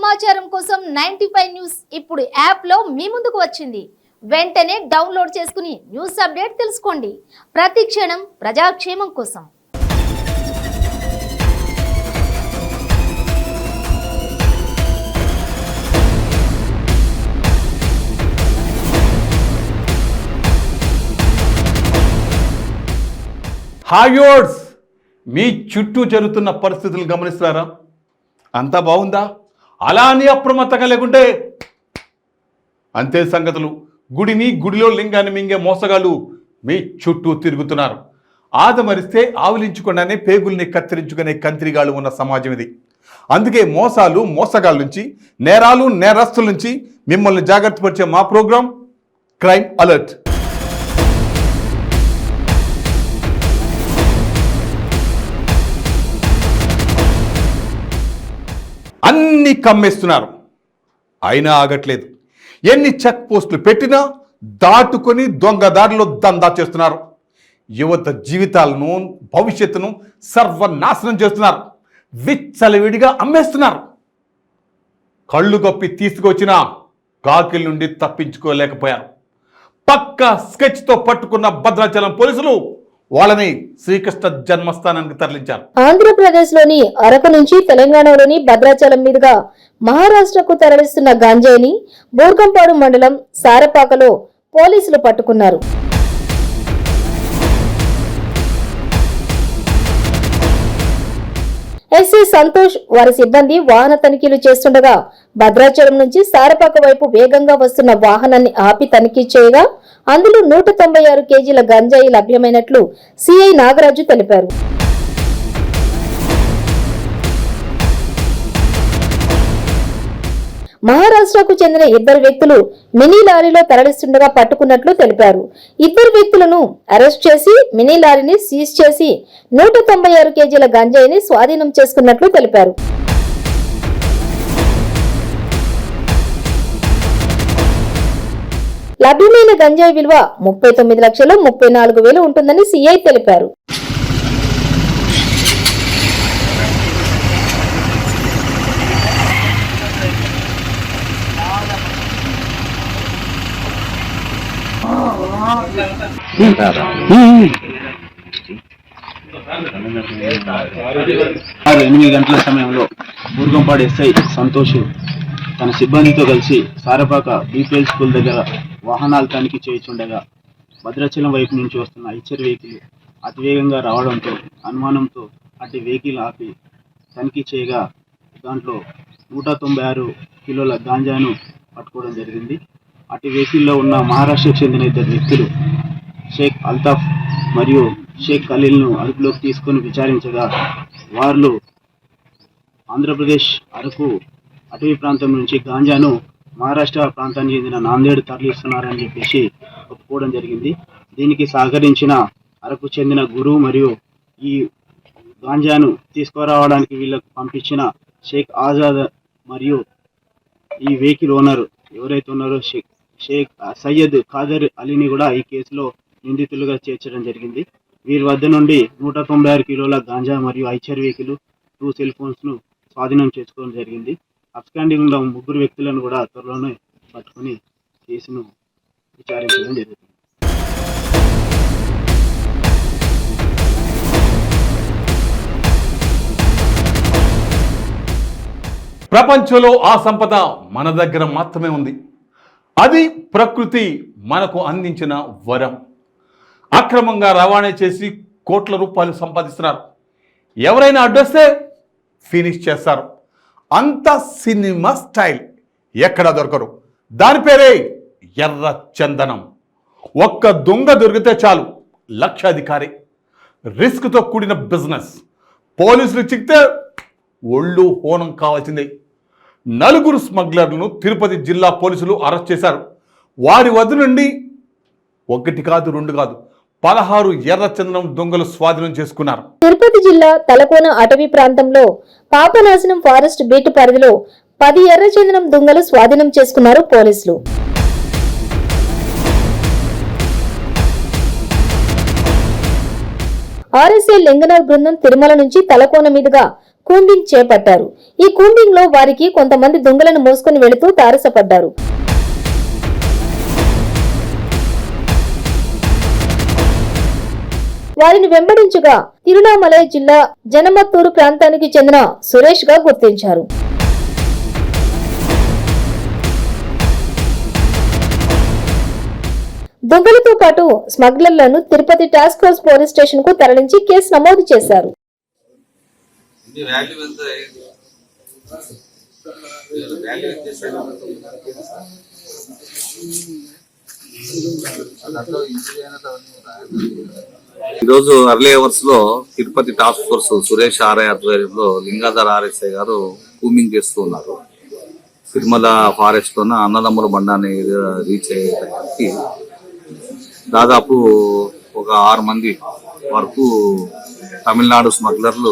సమాచారం కోసం 95 న్యూస్ ఇప్పుడు యాప్ లో మీ ముందుకు వచ్చింది. వెంటనే డౌన్లోడ్ చేసుకుని న్యూస్ అప్డేట్ తెలుసుకోండి. ప్రతి క్షణం ప్రజాక్షేమం కోసం. హాయోర్స్, మీ చుట్టూ జరుగుతున్న పరిస్థితులు గమనిస్తున్నారా? అంతా బాగుందా? అలా అని అప్రమత్తంగా లేకుంటే అంతే సంగతులు. గుడిలో లింగాన్ని మింగే మోసగాళ్ళు మీ చుట్టూ తిరుగుతున్నారు. ఆదమరిస్తే ఆవులించుకుండానే పేగుల్ని కత్తిరించుకునే కంత్రిగాళ్ళు ఉన్న సమాజం ఇది. అందుకే మోసగాళ్ళ నుంచి, నేరస్తుల నుంచి మిమ్మల్ని జాగ్రత్త పరిచే మా ప్రోగ్రాం క్రైమ్ అలర్ట్. అన్ని కమ్మేస్తున్నారు, అయినా ఆగట్లేదు. ఎన్ని చెక్ పోస్టులు పెట్టినా దాటుకొని దొంగదారిలో దందా చేస్తున్నారు. యువత జీవితాలను, భవిష్యత్తును సర్వనాశనం చేస్తున్నారు. విచ్చలవిడిగా అమ్మేస్తున్నారు. కళ్ళు కప్పి తీసుకొచ్చిన కాకిల నుండి తప్పించుకోలేకపోయారు. పక్కా స్కెచ్తో పట్టుకున్న భద్రాచలం పోలీసులు వాళ్ళని శ్రీకృష్ణ జన్మస్థానానికి తరలించారు. ఆంధ్రప్రదేశ్ లోని అరకు నుంచి తెలంగాణలోని భద్రాచలం మీదుగా మహారాష్ట్రకు తరలిస్తున్న గాంజాయిని బూర్గంపాడు మండలం సారపాకలో పోలీసులు పట్టుకున్నారు. ఎస్ఐ సంతోష్ వారి సిబ్బంది వాహన తనిఖీలు చేస్తుండగా భద్రాచలం నుంచి సారపాక వైపు వేగంగా వస్తున్న వాహనాన్ని ఆపి తనిఖీ చేయగా అందులో 196 కేజీల గంజాయి లభ్యమైనట్లు సిఐ నాగరాజు తెలిపారు. మహారాష్ట్రకు చెందిన 2 వ్యక్తులు మినీ లారీలో తరలిస్తుండగా పట్టుకున్నట్లు తెలిపారు. 2 వ్యక్తులను అరెస్ట్ చేసి మినీ లారీని సీజ్ చేసి 196 కేజీల గంజాయిని స్వాధీనం చేసుకున్నట్లు తెలిపారు. లభ్యమైన గంజాయి విలువ 39,34,000 ఉంటుందని సిఐ తెలిపారు. సుమారు 8 గంటల సమయంలో బూర్గంపాడు ఎస్ఐ సంతోష్ తన సిబ్బందితో కలిసి సారపాక బీపీఎల్ స్కూల్ దగ్గర వాహనాలు తనిఖీ చేయించుండగా భద్రాచలం వైపు నుంచి వస్తున్న ఐచర్ వెహికల్ అతివేగంగా రావడంతో అనుమానంతో అటు వెహికల్ ఆపి తనిఖీ చేయగా దాంట్లో 196 కిలోల గాంజాను పట్టుకోవడం జరిగింది. అటు వెహికల్లో ఉన్న మహారాష్ట్రకు చెందిన 2 వ్యక్తులు షేక్ అల్తాఫ్ మరియు షేక్ ఖలీల్ను అదుపులోకి తీసుకొని విచారించగా వారు ఆంధ్రప్రదేశ్ అరకు అటవీ ప్రాంతం నుంచి గాంజాను మహారాష్ట్ర ప్రాంతానికి చెందిన నాందేడ్ తరలిస్తున్నారని చెప్పేసి ఒప్పుకోవడం జరిగింది. దీనికి సహకరించిన అరకు చెందిన గురు మరియు ఈ గాంజాను తీసుకురావడానికి వీళ్ళకు పంపించిన షేక్ ఆజాద్ మరియు ఈ వెహికల్ ఓనర్ ఎవరైతే ఉన్నారో షేక్ సయ్యద్ ఖాదర్ అలీని కూడా ఈ కేసులో నిందితులుగా చేర్చడం జరిగింది. వీరి వద్ద నుండి 196 కిలోల గాంజా మరియు ఐచర్ వెహికల్ 2 సెల్ ఫోన్స్ ను స్వాధీనం చేసుకోవడం జరిగింది. అబ్స్కాండింగ్ ఉన్న 3 వ్యక్తులను కూడా త్వరలోనే పట్టుకుని కేసును విచారించడం జరుగుతుంది. ప్రపంచంలో ఆ సంపద మన దగ్గర మాత్రమే ఉంది. అది ప్రకృతి మనకు అందించిన వరం. అక్రమంగా రవాణా చేసి కోట్ల రూపాయలు సంపాదిస్తున్నారు. ఎవరైనా అడ్డొస్తే ఫినిష్ చేస్తారు. అంత సినిమా స్టైల్ ఎక్కడా దొరకరు. దాని పేరే ఎర్ర చందనం. ఒక్క దొంగ దొరికితే చాలు, లక్షాధికారి. రిస్క్తో కూడిన బిజినెస్. పోలీసులు చిక్కితే ఒళ్ళు హోనం కావాల్సిందే. 4 స్మగ్లర్లను తిరుపతి జిల్లా పోలీసులు అరెస్ట్ చేశారు. వారి వద్ద నుండి 1 కాదు 2 కాదు 16 ఎర్రచందనం దొంగలు స్వాధీనం చేసుకున్నారు. తిరుపతి జిల్లా తలకోన అటవీ ప్రాంతంలో పాపనాశనం ఫారెస్ట్ బీట్ పరిధిలో 10 ఎర్రచందనం దొంగలు స్వాధీనం చేసుకున్నారు పోలీసులు. ఆర్ఎస్ఏ లింగనర్ బృందం తిరుమల నుంచి తలకోన మీదుగా కూంబింగ్ చేపట్టారు. ఈ కూంబింగ్ లో వారికి కొంతమంది దొంగలను మోసుకుని వెళుతూ తారసపడ్డారు. వారిని వెంబడించగా తిరువణామలై జిల్లా జనమత్తూరు ప్రాంతానికి చెందిన సురేష్ గా గుర్తించారు. దొంగలతో పాటు స్మగ్లర్లను Tirupati task force police station కు తరలించి కేసు నమోదు చేశారు. ఈరోజు అర్లీ అవర్స్ లో Tirupati task force Suresh RI ఆధ్వర్యంలో లింగాధర్ ఆర్ఎస్ఐ గారు కూమింగ్ చేస్తూ ఉన్నారు. తిరుమల ఫారెస్ట్ లోన అన్నదమ్ముల బండాన్ని రీచ్ అయ్యేదానికి దాదాపు ఒక 6 మంది వరకు తమిళనాడు స్మగ్లర్లు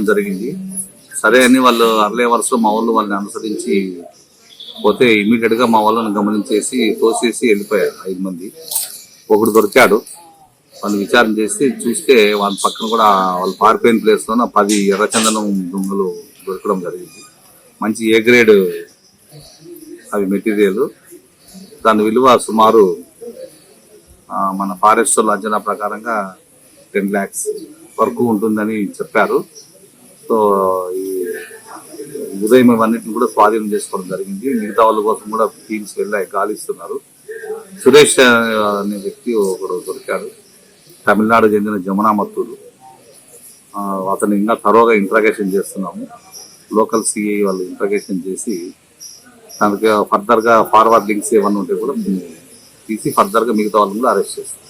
జరిగింది. సరే అని వాళ్ళు అర్లీ అవర్స్ లో మా వాళ్ళు వాళ్ళని అనుసరించి పోతే ఇమీడియట్ గా మా వాళ్ళని గమనించేసి తోసేసి వెళ్ళిపోయారు 5 మంది. ఒకడు దొరికాడు. వాళ్ళు విచారణ చేసి చూస్తే వాళ్ళ పక్కన కూడా వాళ్ళు పారిపోయిన ప్లేస్ లోన 10 ఎర్రచందనం దొంగలు దొరకడం జరిగింది. మంచి ఏ గ్రేడ్ అవి మెటీరియల్. దాని విలువ సుమారు మన ఫారెస్ట్ అంచనా ప్రకారంగా 10 lakhs వరకు ఉంటుందని చెప్పారు. సో ఈ ఉదయం ఇవన్నిటిని కూడా స్వాధీనం చేసుకోవడం జరిగింది. మిగతా వాళ్ళ కోసం కూడా టీమ్స్ వెళ్ళాయి, గాలిస్తున్నారు. సురేష్ అనే వ్యక్తి ఒకడు దొరికాడు. తమిళనాడు చెందిన జమునామత్తూరు. అతను ఇంకా త్వరగా ఇంట్రాగేషన్ చేస్తున్నాము. లోకల్ సిఐ వాళ్ళు ఇంట్రాగేషన్ చేసి దానికి ఫర్దర్ గా ఫార్వర్డ్ లింక్స్ ఏమన్నా ఉంటే కూడా తీసి ఫర్దర్ గా మిగతా వాళ్ళని కూడా అరెస్ట్ చేస్తాం.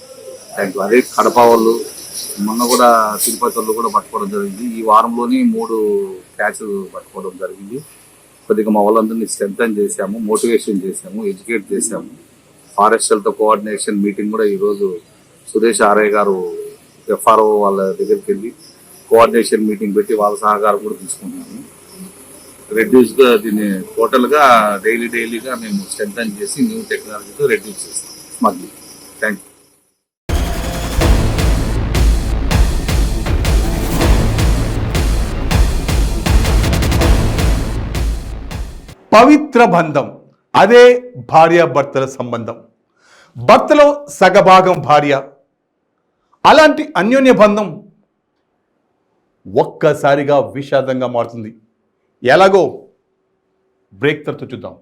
Thank you. అదే కడప వాళ్ళు మొన్న కూడా తిరుపతి వాళ్ళు కూడా పట్టుకోవడం జరిగింది. ఈ వారంలోనే 3 క్యాచ్లు పట్టుకోవడం జరిగింది. కొద్దిగా మా వాళ్ళందరినీ స్ట్రెంథెన్ చేశాము, మోటివేషన్ చేశాము, ఎడ్యుకేట్ చేశాము. ఫారెస్టర్లతో కోఆర్డినేషన్ మీటింగ్ కూడా ఈరోజు సురేష్ ఆర్ఐ గారు ఎఫ్ఆర్ఓ వాళ్ళ దగ్గరికి వెళ్ళి కోఆర్డినేషన్ మీటింగ్ పెట్టి వాళ్ళ సహకారం కూడా తీసుకుంటున్నాము. రెడ్యూస్ గా దీన్ని టోటల్ గా డైలీగా మేము స్ట్రెంథెన్ చేసి న్యూ టెక్నాలజీతో రెడ్యూస్ చేస్తాం స్మగ్లింగ్. Thank you. పవిత్ర బంధం అదే భార్యాభర్తల సంబంధం. భర్తలో సగభాగం భార్య. అలాంటి అన్యోన్య బంధం ఒక్కసారిగా విషాదంగా మారుతుంది. ఎలాగో బ్రేక్ తర్వాత చూద్దాం.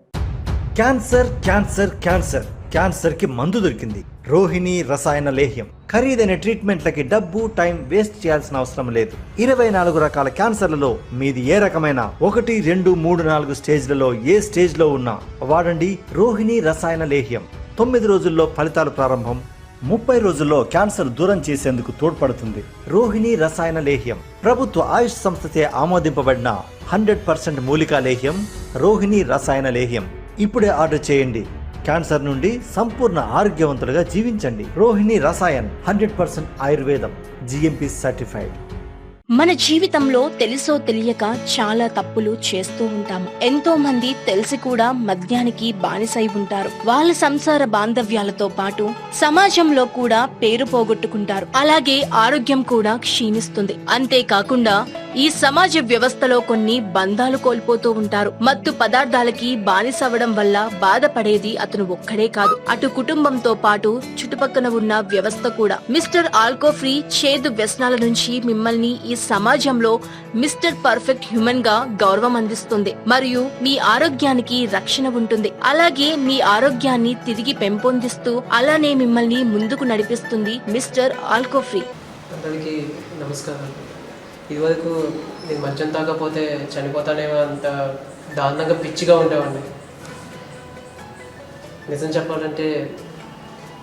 క్యాన్సర్ క్యాన్సర్ క్యాన్సర్ క్యాన్సర్ కి మందు దొరికింది. రోహిణి రసాయన లేహ్యం. ఖరీదైన ట్రీట్మెంట్లకి డబ్బు టైం వేస్ట్ చేయాల్సిన అవసరం లేదు. 24 రకాల క్యాన్సర్లలో మీది ఏ రకమైన 1, 2, 3, 4 స్టేజ్లలో ఏ స్టేజ్ లో ఉన్నా వాడండి రోహిణి రసాయన లేహ్యం. 9 రోజుల్లో ఫలితాలు ప్రారంభం. 30 రోజుల్లో క్యాన్సర్ దూరం చేసేందుకు తోడ్పడుతుంది. రోహిణి రసాయన లేహ్యం ప్రభుత్వ ఆయుష్ సంస్థచే ఆమోదింపబడిన 100% మూలికా లేహ్యం రోహిణి రసాయన లేహ్యం. ఇప్పుడే ఆర్డర్ చేయండి. క్యాన్సర్ నుండి సంపూర్ణ ఆరోగ్యవంతులుగా జీవించండి. రోహిణి రసాయన్ 100% ఆయుర్వేదం, GMP సర్టిఫైడ్. మన జీవితంలో తెలుసో తెలియక చాలా తప్పులు చేస్తూ ఉంటాము. ఎంతో మంది తెలిసి కూడా మద్యానికి బానిసై ఉంటారు. వాళ్ళ సంసార బాంధవ్యాలతో పాటు సమాజంలో కూడా పేరు పోగొట్టుకుంటారు. అలాగే ఆరోగ్యం కూడా క్షీణిస్తుంది. అంతేకాకుండా ఈ సమాజ వ్యవస్థలో కొన్ని బంధాలు కోల్పోతూ ఉంటారు. మత్తు పదార్థాలకి బానిసవడం వల్ల బాధపడేది అతను ఒక్కడే కాదు, అటు కుటుంబంతో పాటు చుట్టుపక్కల ఉన్న వ్యవస్థ కూడా. మిస్టర్ ఆల్కో ఫ్రీ చేదు వ్యసనాల నుంచి మిమ్మల్ని ఈ సమాజంలో మిస్టర్ పర్ఫెక్ట్ హ్యూమన్ గా గౌరవం అందిస్తుంది మరియు మీ ఆరోగ్యానికి రక్షణ ఉంటుంది. అలాగే మీ ఆరోగ్యాన్ని తిరిగి పెంపొందిస్తూ అలానే మిమ్మల్ని ముందుకు నడిపిస్తుంది మిస్టర్ ఆల్కో ఫ్రీ. అందరికీ నమస్కారం. ఇదివరకు నేను మద్యం తాగకపోతే చనిపోతానేమో అంత దారుణంగా పిచ్చిగా ఉండేవాడిని. నిజం చెప్పాలంటే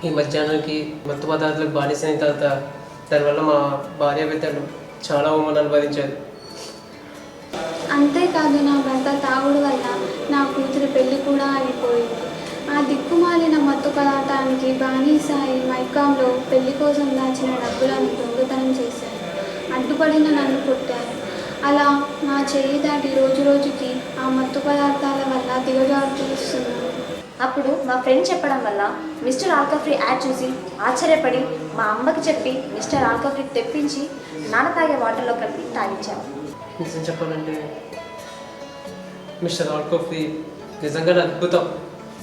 ఈ మద్యానికి మత్తు పదార్థాలకు బానిసైన తర్వాత దానివల్ల మా భార్య బిడ్డలు చాలా అవమానాలు అనుభవించారు. అంతేకాదు నా భర్త తాగుడు వల్ల నా కూతురి పెళ్లి కూడా అయిపోయింది. ఆ దిక్కుమాలిన మత్తు పదార్థానికి బానిసాయి మైకాంలో పెళ్లి కోసం దాచిన డబ్బులను దొంగతనం చేశారు. అడ్డుపడిన నన్ను కొట్టారు. అలా నా చేయి దాటి రోజు రోజుకి ఆ మత్తు పదార్థాల వల్ల దిగజారుతున్నాను. అప్పుడు మా ఫ్రెండ్ చెప్పడం వల్ల మిస్టర్ ఆల్కఫ్రీ యాడ్ చూసి ఆశ్చర్యపడి మా అమ్మకి చెప్పి మిస్టర్ ఆల్కఫ్రీ తెప్పించి నాన్న తాగే వాటర్లో కలిపి తాగించాము. నిజం చెప్పాలంటే మిస్టర్ ఆల్కఫ్రీ నిజంగా అద్భుతం.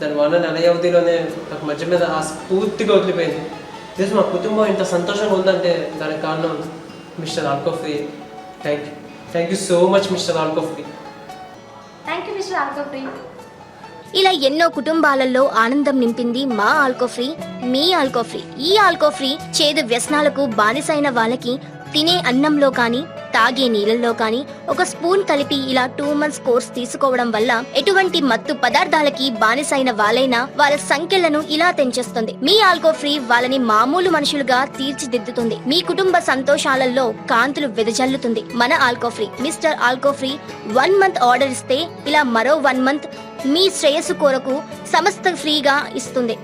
దాని వల్ల నెల వ్యవధిలోనే నాకు మధ్య మీద ఆ స్ఫూర్తిగా వదిలిపోయింది. ప్లస్ మా కుటుంబం ఇంత సంతోషంగా ఉందంటే దానికి కారణం mister Alcofree. Thank you so much mister Alcofree. Thank you mister Alcofree. ఇలా ఎన్నో కుటుంబాలలో ఆనందం నింపింది మా ఆల్కోఫ్రీ, మీ ఆల్కోఫ్రీ. ఈ ఆల్కోఫ్రీ చేదు వ్యసనాలకు బానిసైన వాళ్ళకి తినే అన్నంలో కానీ తాగే నీళ్ళల్లో కానీ ఒక స్పూన్ కలిపి ఇలా 2 months కోర్స్ తీసుకోవడం వల్ల ఎటువంటి మత్తు పదార్థాలకి బానిసైన వాళ్ళైనా వాళ్ళ సంఖ్యలను ఇలా తెంచేస్తుంది. మీ ఆల్కోఫ్రీ వాళ్ళని మామూలు మనుషులుగా తీర్చిదిద్దుతుంది. మీ కుటుంబ సంతోషాలలో కాంతులు వెదజల్లుతుంది. మన ఆల్కోఫ్రీ మిస్టర్ ఆల్కోఫ్రీ 1 month ఆర్డర్ ఇస్తే ఇలా మరో 1 month మీ శ్రేయస్సు కొరకు సమస్త ఫ్రీగా ఇస్తుంది.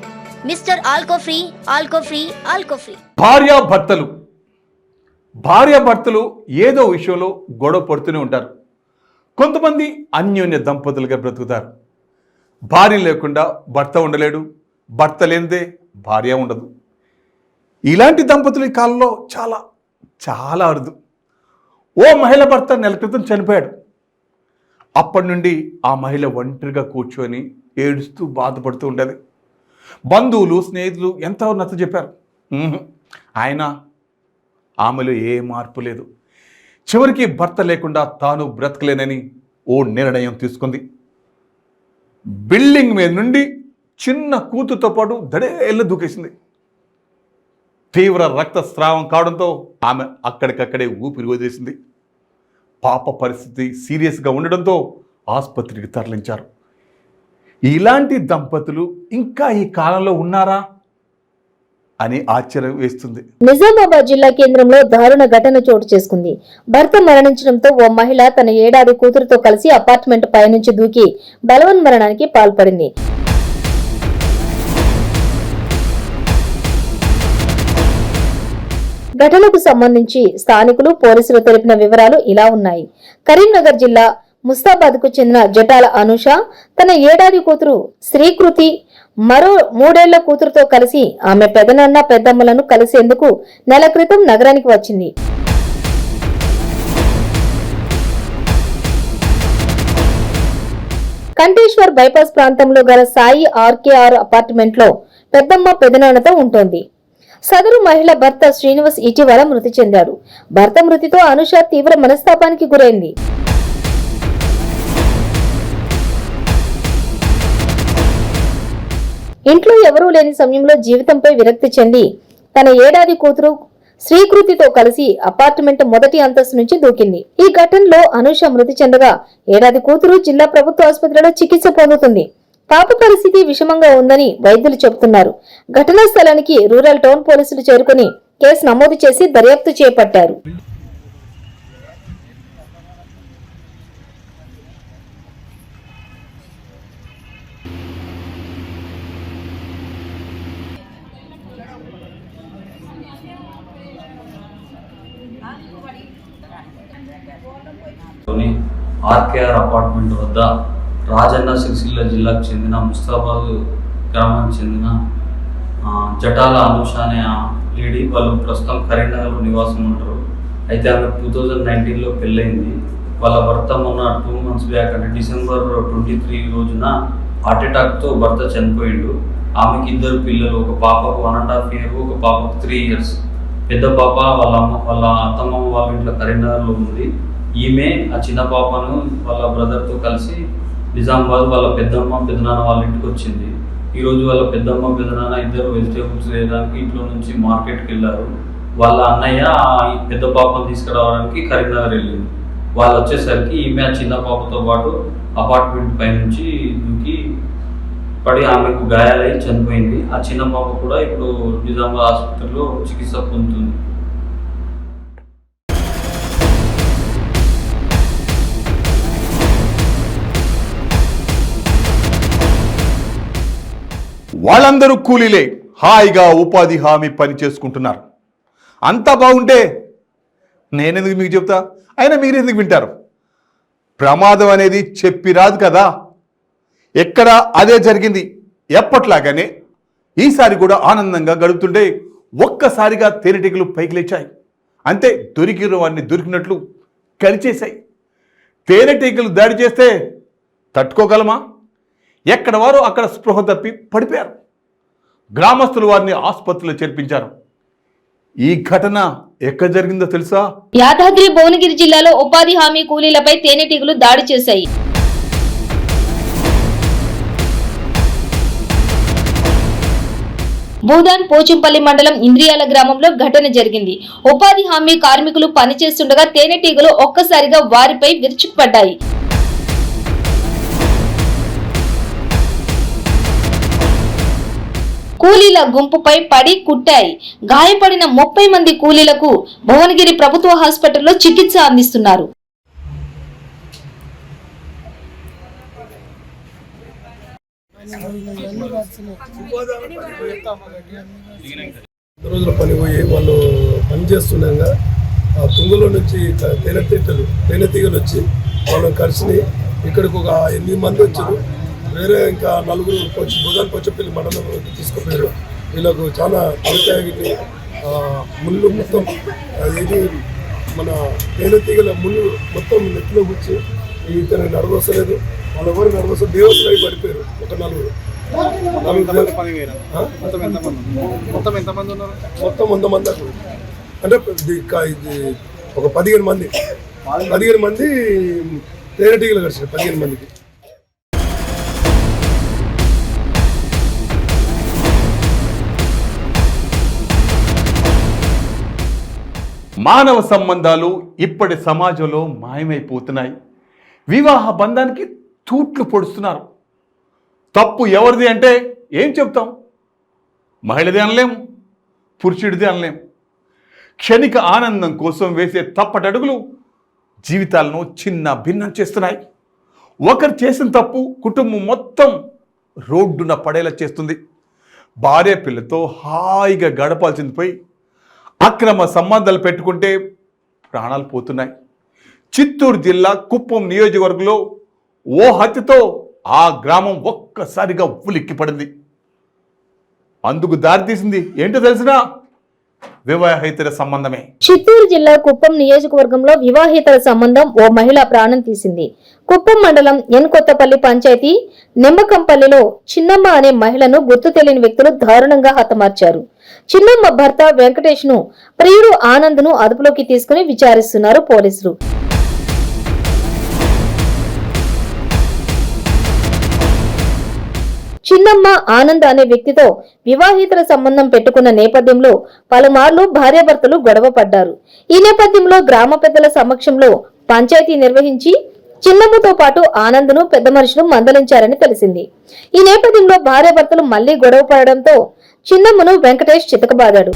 మిస్టర్ ఆల్కోఫ్రీ, ఆల్కోఫ్రీ, ఆల్కోఫ్రీ. భార్యాభర్తలు ఏదో విషయంలో గొడవ పడుతూనే ఉంటారు. కొంతమంది అన్యోన్య దంపతులుగా బ్రతుకుతారు. భార్య లేకుండా భర్త ఉండలేడు, భర్త లేనిదే భార్య ఉండదు. ఇలాంటి దంపతులు ఈ కాలంలో చాలా చాలా అరుదు. ఓ మహిళ భర్త నెల క్రితం చనిపోయాడు. అప్పటి నుండి ఆ మహిళ ఒంటరిగా కూర్చొని ఏడుస్తూ బాధపడుతూ ఉండేది. బంధువులు స్నేహితులు ఎంతో నచ్చ చెప్పారు. ఆయన ఆమెలో ఏ మార్పు లేదు. చివరికి భర్త లేకుండా తాను బ్రతకలేనని ఓ నిర్ణయం తీసుకుంది. బిల్డింగ్ మీద నుండి చిన్న కూతుతో పాటు దడేళ్ళు దూకేసింది. తీవ్ర రక్తస్రావం కావడంతో ఆమె అక్కడికక్కడే ఊపిరి వదిలేసింది. పాప పరిస్థితి సీరియస్గా ఉండడంతో ఆసుపత్రికి తరలించారు. ఇలాంటి దంపతులు ఇంకా ఈ కాలంలో ఉన్నారా అని ఆశ్చర్యం వేస్తుంది. నిజామాబాద్ జిల్లా కేంద్రంలో దారుణ ఘటన చోటు చేసుకుంది. భర్త మరణించడంతో ఓ మహిళ తన 7 ఏళ్ల కూతురుతో కలిసి అపార్ట్మెంట్ పైనుంచి దూకి బలవన్మరణానికి పాల్పడింది. ఘటనకు సంబంధించి స్థానికులు పోలీసులు తెలిపిన వివరాలు ఇలా ఉన్నాయి. కరీంనగర్ జిల్లా ముస్తాబాద్ కు చెందిన జటాల అనూష తన 7 ఏళ్ల కూతురు శ్రీకృతి మరో 3 ఏళ్ల కూతురుతో కలిసి ఆమె పెదనాన్న పెద్దమ్మలను కలిసేందుకు నెల క్రితం నగరానికి వచ్చింది. కంటేశ్వర్ బైపాస్ ప్రాంతంలో గల సాయి ఆర్కేఆర్ అపార్ట్మెంట్ లో పెద్దమ్మ పెదనాన్నతో ఉంటోంది. సదరు మహిళ భర్త శ్రీనివాస్ ఇటీవల మృతి చెందాడు. భర్త మృతితో అనూష తీవ్ర మనస్తాపానికి గురైంది. ఇంట్లో ఎవరూ లేని సమయంలో జీవితంపై విరక్తి చెంది తన 7 ఏళ్ల కూతురు శ్రీకృతితో కలిసి అపార్ట్మెంట్ మొదటి అంతస్తు నుంచి దూకింది. ఈ ఘటనలో అనూష మృతి చెందగా 7 ఏళ్ల కూతురు జిల్లా ప్రభుత్వ ఆసుపత్రిలో చికిత్స పొందుతుంది. పాప పరిస్థితి విషమంగా ఉందని వైద్యులు చెబుతున్నారు. ఘటనా స్థలానికి రూరల్ టౌన్ పోలీసులు చేరుకుని కేసు నమోదు చేసి దర్యాప్తు చేపట్టారు. ఆర్కేఆర్ అపార్ట్మెంట్ వద్ద రాజన్న సిరిసిల్ల జిల్లాకు చెందిన ముస్తాబాద్ గ్రామానికి చెందిన జటాల అనూష అనే లేడీ, వాళ్ళు ప్రస్తుతం కరీంనగర్లో నివాసం ఉంటారు. అయితే ఆమె 2019లో పెళ్ళైంది. వాళ్ళ భర్త మొన్న 2 months బ్యాక్ అంటే December 23 రోజున హార్ట్ అటాక్తో భర్త చనిపోయిండు. ఆమెకి 2 పిల్లలు, ఒక పాపకు 1.5 years, ఒక పాపకు 3 years. పెద్ద పాప వాళ్ళ అత్తమ్మ వాళ్ళ ఇంట్లో కరీంనగర్లో ఉంది. ఈమె ఆ చిన్న పాపను వాళ్ళ బ్రదర్తో కలిసి నిజామాబాద్ వాళ్ళ పెద్దమ్మ పెద్దనాన్న వాళ్ళ ఇంటికి వచ్చింది. ఈరోజు వాళ్ళ పెద్దమ్మ పెద్దనాన్న ఇద్దరు వెజిటేబుల్స్ వేయడానికి ఇంట్లో నుంచి మార్కెట్కి వెళ్ళారు. వాళ్ళ అన్నయ్య పెద్ద పాపను తీసుకురావడానికి కరీంనగర్ వెళ్ళింది. వాళ్ళు వచ్చేసరికి ఈమె ఆ చిన్న పాపతో పాటు అపార్ట్మెంట్ పై నుంచి దూకి పడి ఆమెకు గాయాలై చనిపోయింది. ఆ చిన్న పాప కూడా ఇప్పుడు నిజామాబాద్ ఆసుపత్రిలో చికిత్స పొందుతుంది. వాళ్ళందరూ కూలీలే, హాయిగా ఉపాధి హామీ పని చేసుకుంటున్నారు. అంతా బాగుంటే నేనెందుకు మీకు చెప్తా, అయినా మీరెందుకు వింటారు? ప్రమాదం అనేది చెప్పి రాదు కదా. ఎక్కడ అదే జరిగింది. ఎప్పట్లాగానే ఈసారి కూడా ఆనందంగా గడుపుతుంటే ఒక్కసారిగా తేనెటీగలు పైకి లేచాయి. అంతే, దొరికిన వారిని దొరికినట్లు కలిచేశాయి. తేనెటీగలు దాడి చేస్తే తట్టుకోగలమా? ఎక్కడ వారు అక్కడ స్పృహ తప్పి పడిపోయారు. గ్రామస్తులు వారిని ఆసుపత్రిలో చేర్పించారు. ఈ ఘటన ఎక్కడ జరిగిందో తెలుసా? యాదాద్రి భువనగిరి జిల్లాలో ఉపాధి హామీ కూలీలపై తేనెటీగలు దాడి చేశాయి. భూదాన్ పోచంపల్లి మండలం ఇంద్రియాల గ్రామంలో ఘటన జరిగింది. ఉపాధి హామీ కార్మికులు పనిచేస్తుండగా తేనెటీగలు ఒక్కసారిగా వారిపై విరుచుకుపడ్డాయి. కూలీల గుంపుపై పడి కుట్టాయి. గాయపడిన 30 మంది కూలీలకు భువనగిరి ప్రభుత్వ హాస్పిటల్లో చికిత్స అందిస్తున్నారు. రోజుల పని పోయి వాళ్ళు పని చేస్తుండగా ఆ తుంగలో నుంచి తేనెటీగలు వచ్చి వాళ్ళని కలిసి ఇక్కడికి ఒక 8 మంది వచ్చారు. వేరే ఇంకా 4 భూదాన్ పోచంపల్లి మండలంలోకి తీసుకుపోయారు. వీళ్ళకు చాలా తలకాయకి ముళ్ళు మొత్తం ఇది మన తేనెటీగల ముళ్ళు మొత్తం నెత్తిలో కూర్చి ఇతను నడవసలేదు. వాళ్ళ ఎవరు నడవసలు దేవతలై పడిపోయారు. ఒక 4 మొత్తం 100 మంది అక్కడ అంటే ఇది ఒక 15 మంది తేనెటీగలు కలిసి 15 మందికి. మానవ సంబంధాలు ఇప్పటి సమాజంలో మాయమైపోతున్నాయి. వివాహ బంధానికి తూట్లు పొడుస్తున్నారు. తప్పు ఎవరిది అంటే ఏం చెప్తాం? మహిళది అనలేము, పురుషుడిది అనలేము. క్షణిక ఆనందం కోసం వేసే తప్పటడుగులు జీవితాలను చిన్న భిన్నం చేస్తున్నాయి. ఒకరు చేసిన తప్పు కుటుంబం మొత్తం రోడ్డున పడేలా చేస్తుంది. భార్య పిల్లతో హాయిగా గడపాల్సింది పోయి అక్రమ సంబంధాలు పెట్టుకుంటే ప్రాణాలు పోతున్నాయి. చిత్తూరు జిల్లా కుప్పం నియోజకవర్గంలో ఓ హత్యతో ఆ గ్రామం ఒక్కసారిగా ఉలిక్కిపడింది. అందుకు దారితీసింది ఏంటో తెలిసినా వివాహేతర సంబంధమే. చిత్తూరు జిల్లా కుప్పం నియోజకవర్గంలో వివాహేతర సంబంధం ఓ మహిళ ప్రాణం తీసింది. కుప్పం మండలం ఎన్ కొత్తపల్లి పంచాయతీ నిమ్మకంపల్లిలో చిన్నమ్మ అనే మహిళను గుర్తు తెలియని వ్యక్తులు దారుణంగా హతమార్చారు. చిన్నమ్మ భర్త వెంకటేష్ ను ప్రియుడు ఆనంద్ ను అదుపులోకి తీసుకుని విచారిస్తున్నారు పోలీసులు. చిన్నమ్మ ఆనంద్ అనే వ్యక్తితో వివాహేతర సంబంధం పెట్టుకున్న నేపథ్యంలో పలుమార్లు భార్యాభర్తలు గొడవ పడ్డారు. ఈ నేపథ్యంలో గ్రామ పెద్దల సమక్షంలో పంచాయతీ నిర్వహించి చిన్నమ్మతో పాటు ఆనంద్ను పెద్ద మనుషులు మందలించారని తెలిసింది. ఈ నేపథ్యంలో భార్యాభర్తలు మళ్లీ గొడవ పడడంతో చిన్నమ్మను వెంకటేష్ చితకబాదాడు.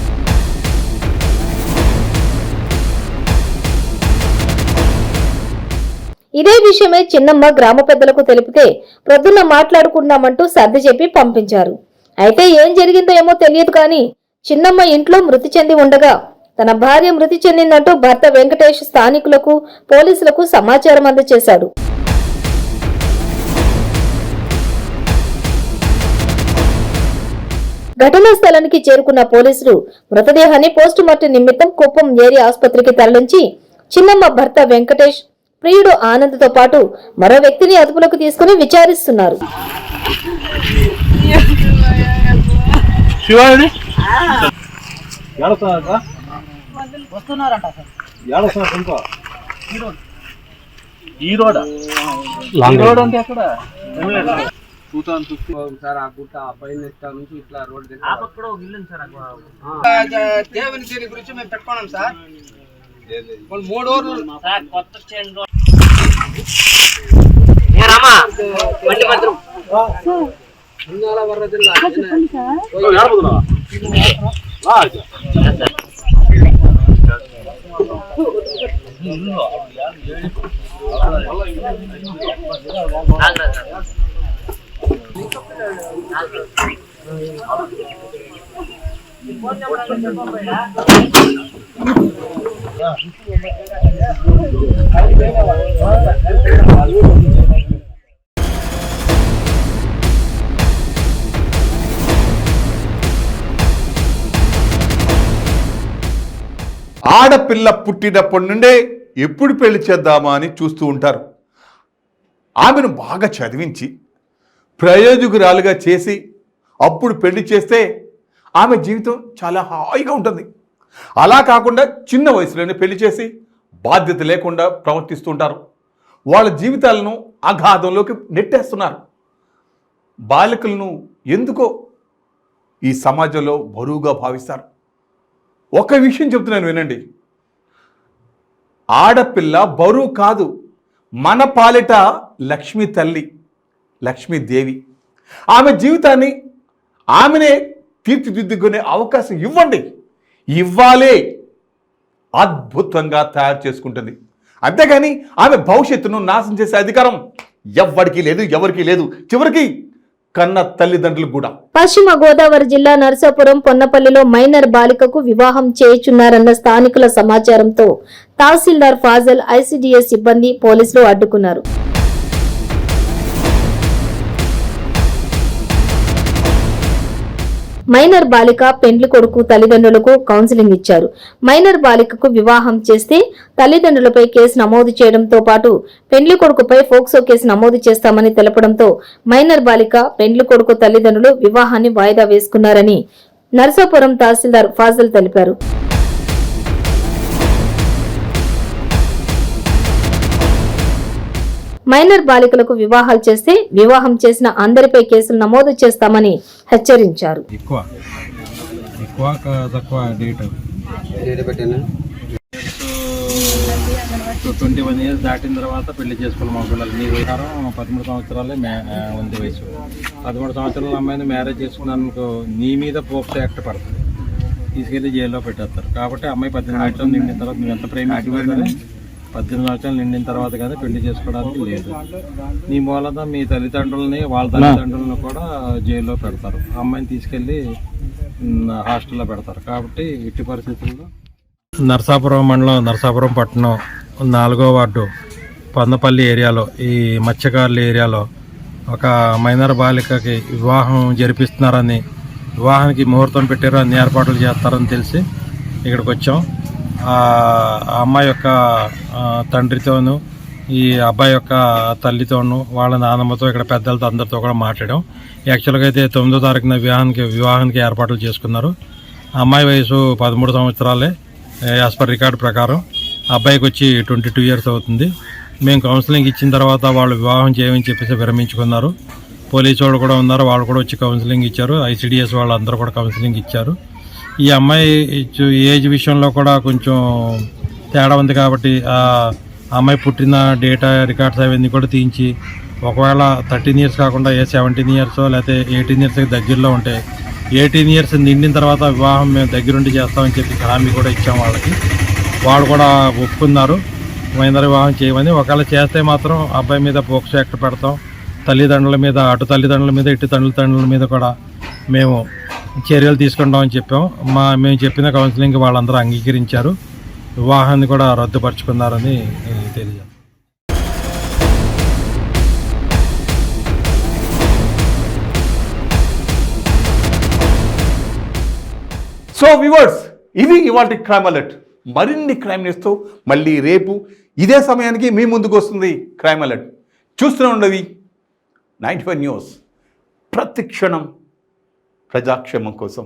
ఇదే విషయమై చిన్నమ్మ గ్రామ పెద్దలకు తెలిపితే ప్రొద్దున్న మాట్లాడుకున్నామంటూ సర్ది చెప్పి పంపించారు. అయితే ఏం జరిగిందో ఏమో తెలియదు కానీ చిన్నమ్మ ఇంట్లో మృతి చెంది ఉండగా తన భార్య మృతి చెందిందంటూ భర్త వెంకటేష్ స్థానికులకు పోలీసులకు సమాచారం అందజేశాడు. ఘటనా స్థలానికి చేరుకున్న పోలీసులు మృతదేహాన్ని పోస్టుమార్టం నిమిత్తం కుప్పం ఏరియా ఆసుపత్రికి తరలించి చిన్నమ్మ భర్త వెంకటేష్ ప్రియుడు ఆనంద్తో పాటు మరో వ్యక్తిని అదుపులోకి తీసుకుని విచారిస్తున్నారు. సార్ ఆ గుట్ట ఆ పైన నుంచి ఇట్లా రోడ్ దేవుని దీని గురించి మేము పెట్టుకున్నాం సార్. 3 ఊర్లు కొత్త వర్ర జిల్లా ఆడపిల్ల పుట్టినప్పటి నుండే ఎప్పుడు పెళ్లి చేద్దామా అని చూస్తూ ఉంటారు. ఆమెను బాగా చదివించి ప్రయోజకురాలుగా చేసి అప్పుడు పెళ్లి చేస్తే ఆమె జీవితం చాలా హాయిగా ఉంటుంది. అలా కాకుండా చిన్న వయసులోనే పెళ్లి చేసి బాధ్యత లేకుండా ప్రవర్తిస్తుంటారు. వాళ్ళ జీవితాలను అగాధంలోకి నెట్టేస్తున్నారు. బాలికలను ఎందుకో ఈ సమాజంలో బరువుగా భావిస్తారు. ఒక విషయం చెప్తున్నాను వినండి, ఆడపిల్ల బరువు కాదు, మన పాలిట లక్ష్మీ తల్లి, లక్ష్మీదేవి. ఆమె జీవితాన్ని ఆమెనే తీర్చిదిద్దుకునే అవకాశం ఇవ్వండి, ఇవ్వాలే. అద్భుతంగా తయారు చేసుకుంటుంది. అంతేగాని ఆమె భవిష్యత్తును నాశనం చేసే అధికారం ఎవరికి లేదు, చివరికి కన్న తల్లిదండ్రులు కూడా. పశ్చిమ గోదావరి జిల్లా నరసాపురం పొన్నపల్లిలో మైనర్ బాలికకు వివాహం చేయుచున్నారన్న స్థానికుల సమాచారంతో తహసీల్దార్ ఫాజల్, ఐసిడిఎస్ సిబ్బంది, పోలీసులు అడ్డుకున్నారు. మైనర్ బాలిక పెండ్లి కొడుకు తల్లిదండ్రులకు కౌన్సిలింగ్ ఇచ్చారు. మైనర్ బాలికకు వివాహం చేస్తే తల్లిదండ్రులపై కేసు నమోదు చేయడంతో పాటు పెండ్లి కొడుకుపై ఫోక్సో కేసు నమోదు చేస్తామని తెలపడంతో మైనర్ బాలిక, పెండ్లి కొడుకు తల్లిదండ్రులు వివాహాన్ని వాయిదా వేసుకున్నారని నరసాపురం తహసీల్దార్ ఫాజల్ తెలిపారు. మైనర్ బాలికలకు వివాహాలు చేస్తే వివాహం చేసిన అందరిపై కేసులు నమోదు చేస్తామని హెచ్చరించారు. తక్కువ డేట్ 21 years దాటిన తర్వాత పెళ్లి చేసుకోవాలి. మా పిల్లలు మీ ప్రకారం 13 సంవత్సరాలే ఉంది వయసు. 13 సంవత్సరాల అమ్మాయిని మ్యారేజ్ చేసుకున్నందుకు నీ మీద పోక్సో యాక్ట్ పడుతుంది, తీసుకెళ్లి జైల్లో పెట్టేస్తారు. కాబట్టి అమ్మాయి 18 సంవత్సరాలు నిండిన తర్వాత నువ్వు ఎంత ప్రేమించుకుంటే 18 సంవత్సరాలు నిండిన తర్వాత కానీ పెళ్లి చేసుకోవడానికి లేదు. నీ మూలన మీ తల్లిదండ్రులని, వాళ్ళ తల్లిదండ్రులను కూడా జైల్లో పెడతారు. అమ్మాయిని తీసుకెళ్ళి హాస్టల్లో పెడతారు. కాబట్టి ఇట్టి పరిస్థితుల్లో నరసాపురం మండలం, నరసాపురం పట్టణం 4వ వార్డు పొన్నపల్లి ఏరియాలో, ఈ మత్స్యకారుల ఏరియాలో ఒక మైనర్ బాలికకి వివాహం జరిపిస్తున్నారని, వివాహానికి ముహూర్తం పెట్టారు, అన్ని ఏర్పాట్లు చేస్తారని తెలిసి ఇక్కడికి వచ్చాం. ఆ అమ్మాయి యొక్క తండ్రితోనూ, ఈ అబ్బాయి యొక్క తల్లితోనూ, వాళ్ళ నాన్నమ్మతో, ఇక్కడ పెద్దలతో అందరితో కూడా మాట్లాడాం. యాక్చువల్గా అయితే 9వ తారీఖున వివాహానికి ఏర్పాట్లు చేసుకున్నారు. అమ్మాయి వయసు 13 సంవత్సరాలే యాజ్ పర్ రికార్డు ప్రకారం. అబ్బాయికి వచ్చి 22 years అవుతుంది. మేము కౌన్సిలింగ్ ఇచ్చిన తర్వాత వాళ్ళు వివాహం చేయమని చెప్పేసి విరమించుకున్నారు. పోలీసు వాళ్ళు కూడా ఉన్నారు, వాళ్ళు కూడా వచ్చి కౌన్సిలింగ్ ఇచ్చారు. ఐసిడిఎస్ వాళ్ళు అందరూ కూడా కౌన్సిలింగ్ ఇచ్చారు. ఈ అమ్మాయి ఏజ్ విషయంలో కూడా కొంచెం తేడా ఉంది. కాబట్టి ఆ అమ్మాయి పుట్టిన డేటా రికార్డ్స్ అవన్నీ కూడా తీయించి, ఒకవేళ 13 years కాకుండా 17 years లేకపోతే 18 years దగ్గరలో ఉంటే 18 years నిండిన తర్వాత వివాహం మేము దగ్గరుండి చేస్తామని చెప్పి హామీ కూడా ఇచ్చాం వాళ్ళకి. వాళ్ళు కూడా ఒప్పుకున్నారు మైనర్ వివాహం చేయమని. ఒకవేళ చేస్తే మాత్రం అబ్బాయి మీద పోక్సో యాక్ట్ పెడతాం. తల్లిదండ్రుల మీద, అటు తల్లిదండ్రుల మీద, ఇటు తల్లిదండ్రుల మీద కూడా మేము చర్యలు తీసుకుంటామని చెప్పాం. మేము చెప్పిన కౌన్సిలింగ్ వాళ్ళందరూ అంగీకరించారు. వివాహాన్ని కూడా రద్దుపరుచుకున్నారని తెలియజేస్తాం. సో వ్యూవర్స్, ఇది ఇవాల్టి క్రైమ్ అలర్ట్. మరిన్ని క్రైమ్ న్యూస్తో మళ్ళీ రేపు ఇదే సమయానికి మీ ముందుకు వస్తుంది క్రైమ్ అలర్ట్. చూస్తూనే ఉండవి 95 న్యూస్, ప్రతి క్షణం ప్రజాక్షేమం కోసం.